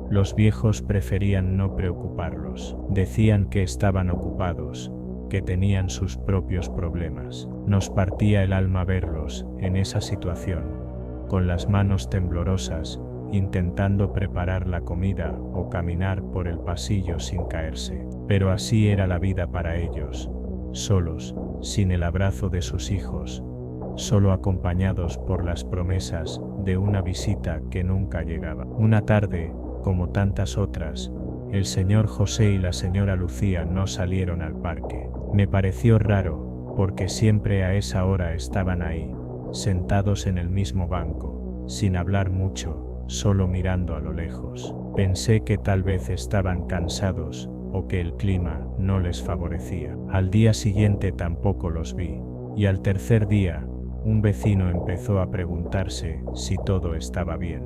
Los viejos preferían no preocuparlos. Decían que estaban ocupados, que tenían sus propios problemas. Nos partía el alma verlos en esa situación, con las manos temblorosas, intentando preparar la comida o caminar por el pasillo sin caerse. Pero así era la vida para ellos, solos, sin el abrazo de sus hijos, solo acompañados por las promesas de una visita que nunca llegaba. Una tarde, como tantas otras, el señor José y la señora Lucía no salieron al parque. Me pareció raro, porque siempre a esa hora estaban ahí, sentados en el mismo banco, sin hablar mucho, solo mirando a lo lejos. Pensé que tal vez estaban cansados, o que el clima no les favorecía. Al día siguiente tampoco los vi, y al tercer día, un vecino empezó a preguntarse si todo estaba bien.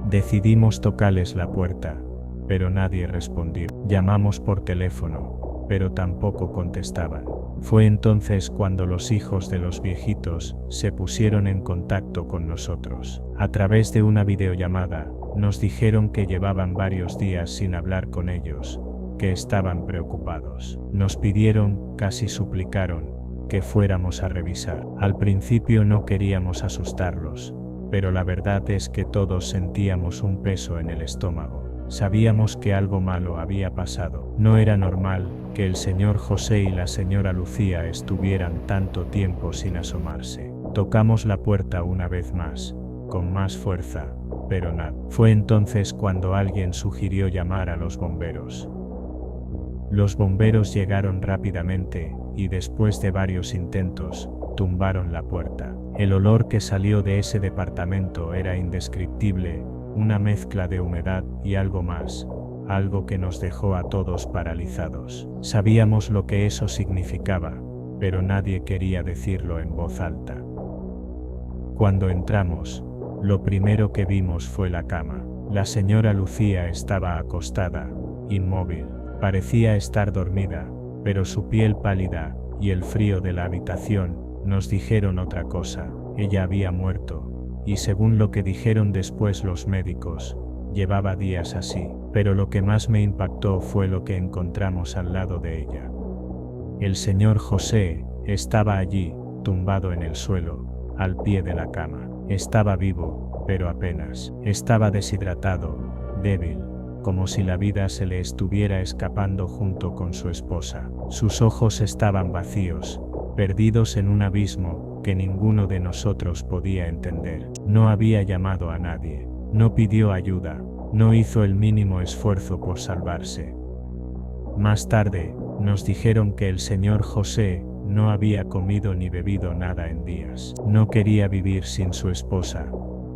Decidimos tocarles la puerta, pero nadie respondió. Llamamos por teléfono, pero tampoco contestaban. Fue entonces cuando los hijos de los viejitos se pusieron en contacto con nosotros. A través de una videollamada, nos dijeron que llevaban varios días sin hablar con ellos, que estaban preocupados. Nos pidieron, casi suplicaron, que fuéramos a revisar. Al principio no queríamos asustarlos, pero la verdad es que todos sentíamos un peso en el estómago. Sabíamos que algo malo había pasado. No era normal que el señor José y la señora Lucía estuvieran tanto tiempo sin asomarse. Tocamos la puerta una vez más, con más fuerza, pero nada. Fue entonces cuando alguien sugirió llamar a los bomberos. Los bomberos llegaron rápidamente, y después de varios intentos, tumbaron la puerta. El olor que salió de ese departamento era indescriptible, una mezcla de humedad y algo más, algo que nos dejó a todos paralizados. Sabíamos lo que eso significaba, pero nadie quería decirlo en voz alta. Cuando entramos, lo primero que vimos fue la cama. La señora Lucía estaba acostada, inmóvil. Parecía estar dormida, pero su piel pálida y el frío de la habitación nos dijeron otra cosa. Ella había muerto, y según lo que dijeron después los médicos, llevaba días así. Pero lo que más me impactó fue lo que encontramos al lado de ella. El señor José estaba allí, tumbado en el suelo, al pie de la cama. Estaba vivo, pero apenas. Estaba deshidratado, débil, como si la vida se le estuviera escapando junto con su esposa. Sus ojos estaban vacíos, perdidos en un abismo que ninguno de nosotros podía entender. No había llamado a nadie, no pidió ayuda, no hizo el mínimo esfuerzo por salvarse. Más tarde, nos dijeron que el señor José no había comido ni bebido nada en días. No quería vivir sin su esposa.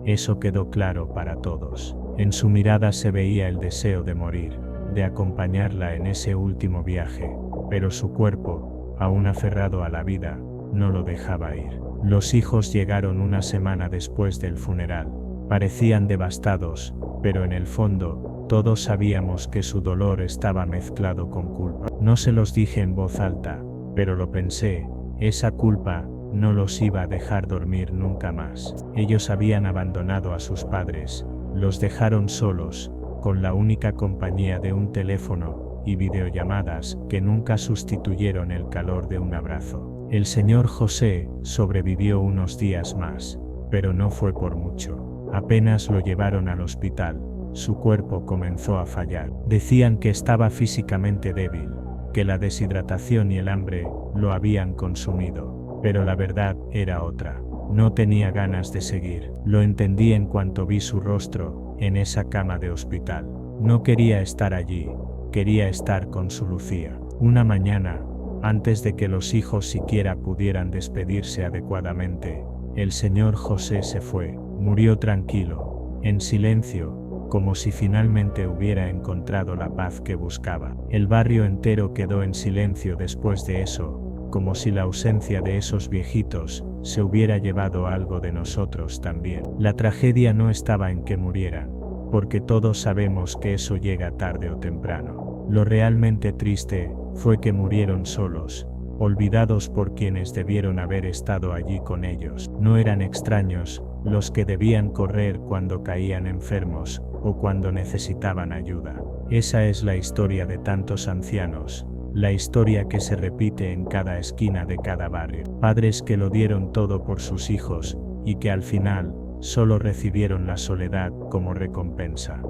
Eso quedó claro para todos. En su mirada se veía el deseo de morir, de acompañarla en ese último viaje, pero su cuerpo, aún aferrado a la vida, no lo dejaba ir. Los hijos llegaron una semana después del funeral. Parecían devastados, pero en el fondo, todos sabíamos que su dolor estaba mezclado con culpa. No se los dije en voz alta, pero lo pensé, esa culpa no los iba a dejar dormir nunca más. Ellos habían abandonado a sus padres, los dejaron solos, con la única compañía de un teléfono y videollamadas que nunca sustituyeron el calor de un abrazo. El señor José sobrevivió unos días más, pero no fue por mucho. Apenas lo llevaron al hospital, su cuerpo comenzó a fallar. Decían que estaba físicamente débil, que la deshidratación y el hambre lo habían consumido, pero la verdad era otra. No tenía ganas de seguir. Lo entendí en cuanto vi su rostro, en esa cama de hospital. No quería estar allí, quería estar con su Lucía. Una mañana, antes de que los hijos siquiera pudieran despedirse adecuadamente, el señor José se fue, murió tranquilo, en silencio, como si finalmente hubiera encontrado la paz que buscaba. El barrio entero quedó en silencio después de eso, como si la ausencia de esos viejitos se hubiera llevado algo de nosotros también. La tragedia no estaba en que murieran, porque todos sabemos que eso llega tarde o temprano. Lo realmente triste fue que murieron solos, olvidados por quienes debieron haber estado allí con ellos. No eran extraños los que debían correr cuando caían enfermos o cuando necesitaban ayuda. Esa es la historia de tantos ancianos, la historia que se repite en cada esquina de cada barrio. Padres que lo dieron todo por sus hijos y que al final solo recibieron la soledad como recompensa.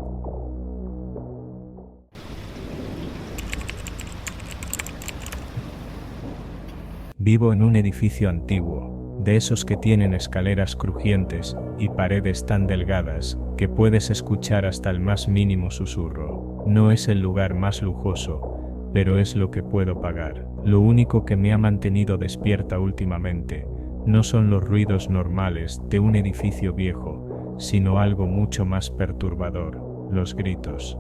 Vivo en un edificio antiguo, de esos que tienen escaleras crujientes y paredes tan delgadas que puedes escuchar hasta el más mínimo susurro. No es el lugar más lujoso, pero es lo que puedo pagar. Lo único que me ha mantenido despierta últimamente no son los ruidos normales de un edificio viejo, sino algo mucho más perturbador: los gritos.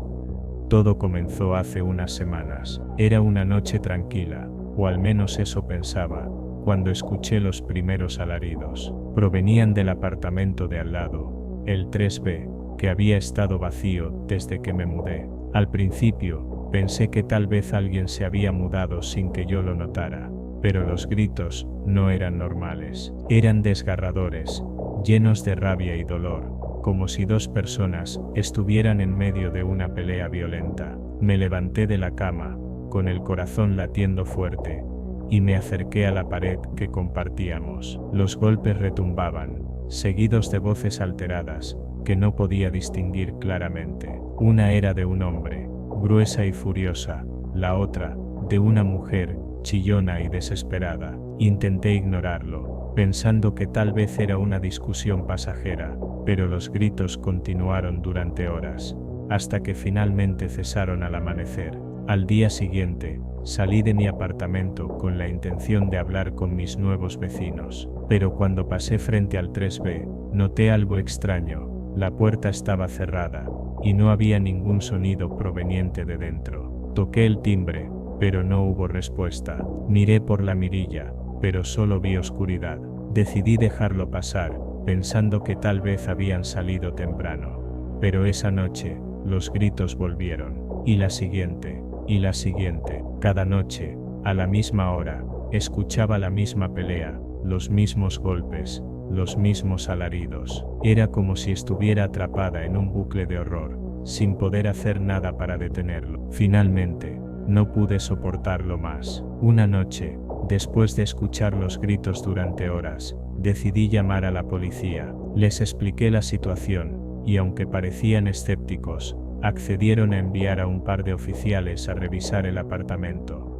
Todo comenzó hace unas semanas. Era una noche tranquila, o al menos eso pensaba, cuando escuché los primeros alaridos. Provenían del apartamento de al lado, el 3B, que había estado vacío desde que me mudé. Al principio, pensé que tal vez alguien se había mudado sin que yo lo notara, pero los gritos no eran normales. Eran desgarradores, llenos de rabia y dolor, como si dos personas estuvieran en medio de una pelea violenta. Me levanté de la cama, con el corazón latiendo fuerte, y me acerqué a la pared que compartíamos. Los golpes retumbaban, seguidos de voces alteradas, que no podía distinguir claramente. Una era de un hombre, gruesa y furiosa, la otra, de una mujer, chillona y desesperada. Intenté ignorarlo, pensando que tal vez era una discusión pasajera, pero los gritos continuaron durante horas, hasta que finalmente cesaron al amanecer. Al día siguiente, salí de mi apartamento con la intención de hablar con mis nuevos vecinos, pero cuando pasé frente al 3B, noté algo extraño. La puerta estaba cerrada, y no había ningún sonido proveniente de dentro. Toqué el timbre, pero no hubo respuesta. Miré por la mirilla, pero solo vi oscuridad. Decidí dejarlo pasar, pensando que tal vez habían salido temprano. Pero esa noche, los gritos volvieron, y la siguiente, y la siguiente. Cada noche, a la misma hora, escuchaba la misma pelea, los mismos golpes, los mismos alaridos. Era como si estuviera atrapada en un bucle de horror, sin poder hacer nada para detenerlo. Finalmente, no pude soportarlo más. Una noche, después de escuchar los gritos durante horas, decidí llamar a la policía. Les expliqué la situación, y aunque parecían escépticos, accedieron a enviar a un par de oficiales a revisar el apartamento.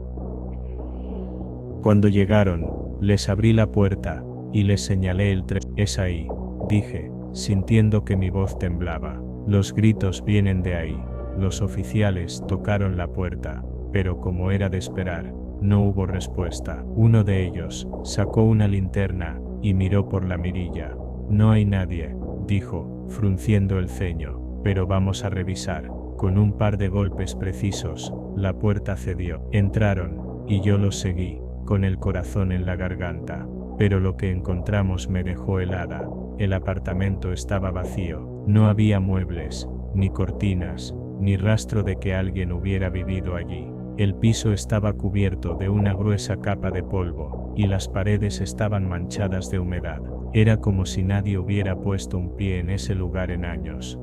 Cuando llegaron, les abrí la puerta y les señalé el 3. Es ahí, dije, sintiendo que mi voz temblaba. Los gritos vienen de ahí. Los oficiales tocaron la puerta, pero como era de esperar, no hubo respuesta. Uno de ellos sacó una linterna y miró por la mirilla. No hay nadie, dijo, frunciendo el ceño. Pero vamos a revisar. Con un par de golpes precisos, la puerta cedió. Entraron, y yo los seguí, con el corazón en la garganta. Pero lo que encontramos me dejó helada. El apartamento estaba vacío. No había muebles, ni cortinas, ni rastro de que alguien hubiera vivido allí. El piso estaba cubierto de una gruesa capa de polvo, y las paredes estaban manchadas de humedad. Era como si nadie hubiera puesto un pie en ese lugar en años.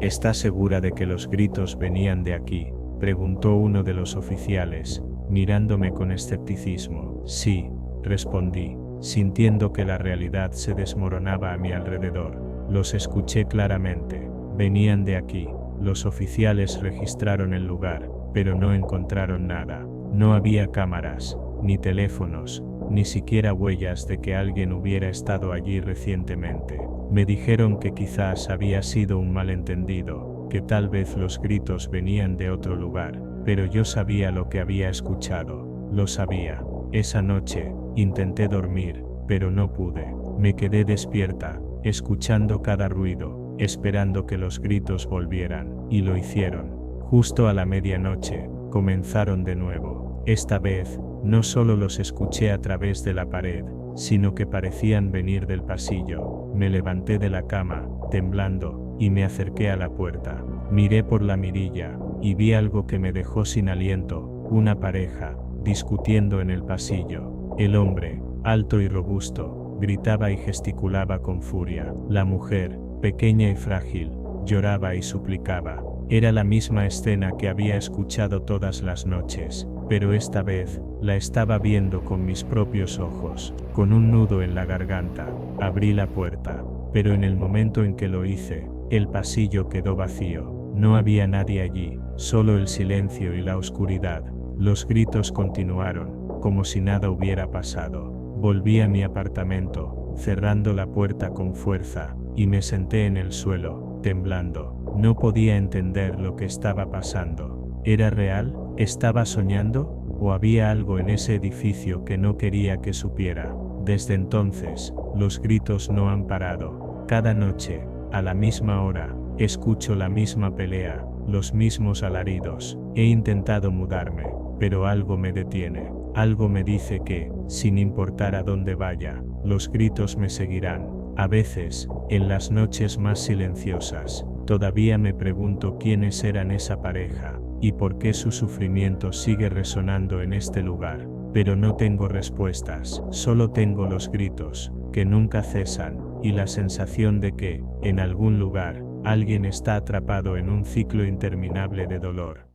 ¿Estás segura de que los gritos venían de aquí?, preguntó uno de los oficiales, mirándome con escepticismo. Sí, respondí, sintiendo que la realidad se desmoronaba a mi alrededor. Los escuché claramente. Venían de aquí. Los oficiales registraron el lugar, pero no encontraron nada. No había cámaras, ni teléfonos, ni siquiera huellas de que alguien hubiera estado allí recientemente. Me dijeron que quizás había sido un malentendido, que tal vez los gritos venían de otro lugar, pero yo sabía lo que había escuchado, lo sabía. Esa noche, intenté dormir, pero no pude. Me quedé despierta, escuchando cada ruido, esperando que los gritos volvieran, y lo hicieron. Justo a la medianoche, comenzaron de nuevo. Esta vez, no solo los escuché a través de la pared, sino que parecían venir del pasillo. Me levanté de la cama, temblando, y me acerqué a la puerta. Miré por la mirilla, y vi algo que me dejó sin aliento, una pareja, discutiendo en el pasillo. El hombre, alto y robusto, gritaba y gesticulaba con furia. La mujer, pequeña y frágil, lloraba y suplicaba. Era la misma escena que había escuchado todas las noches, pero esta vez, la estaba viendo con mis propios ojos. Con un nudo en la garganta, abrí la puerta, pero en el momento en que lo hice, el pasillo quedó vacío. No había nadie allí, solo el silencio y la oscuridad. Los gritos continuaron, como si nada hubiera pasado. Volví a mi apartamento, cerrando la puerta con fuerza, y me senté en el suelo, temblando. No podía entender lo que estaba pasando. ¿Era real? ¿Estaba soñando? ¿O había algo en ese edificio que no quería que supiera? Desde entonces, los gritos no han parado. Cada noche, a la misma hora, escucho la misma pelea, los mismos alaridos. He intentado mudarme, pero algo me detiene. Algo me dice que, sin importar a dónde vaya, los gritos me seguirán. A veces, en las noches más silenciosas, todavía me pregunto quiénes eran esa pareja, y por qué su sufrimiento sigue resonando en este lugar. Pero no tengo respuestas, solo tengo los gritos, que nunca cesan, y la sensación de que, en algún lugar, alguien está atrapado en un ciclo interminable de dolor.